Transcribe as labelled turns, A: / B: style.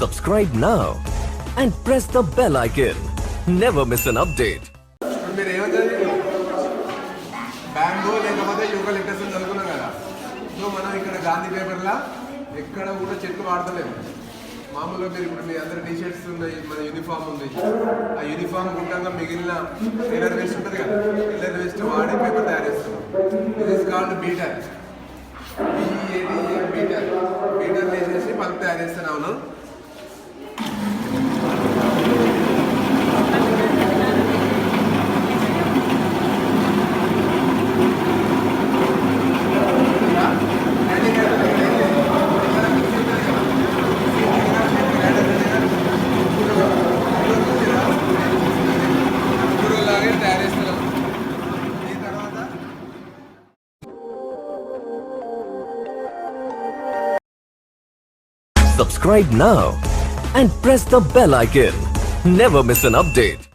A: Subscribe now and press the bell icon. Never miss an update.
B: మీరు ఏమంటారు bamboo లేకపోతే eucalyptus అని చదువుకున్నాం కదా. సో మనం ఇక్కడ గాంధీ పేపర్లా ఎక్కడ కూడా చెట్లు వాడతలేము. మామూలుగా మీరు ఇప్పుడు మీ అందరు టీషర్ట్స్ ఉన్నాయి, మన యూనిఫామ్ ఉంది. ఆ యూనిఫామ్ గుంటంగా మిగిలిన ఎలర్ వేస్ట్ ఉంటుంది కదా, ఎలర్ వేస్ట్ వాడి పేపర్ తయారు చేస్తున్నాం. ఇది is called beater. Beater beater వేసేసి పల్ప్ తయారు చేస్తున్నాను.
A: Subscribe now and press the bell icon. Never miss an update.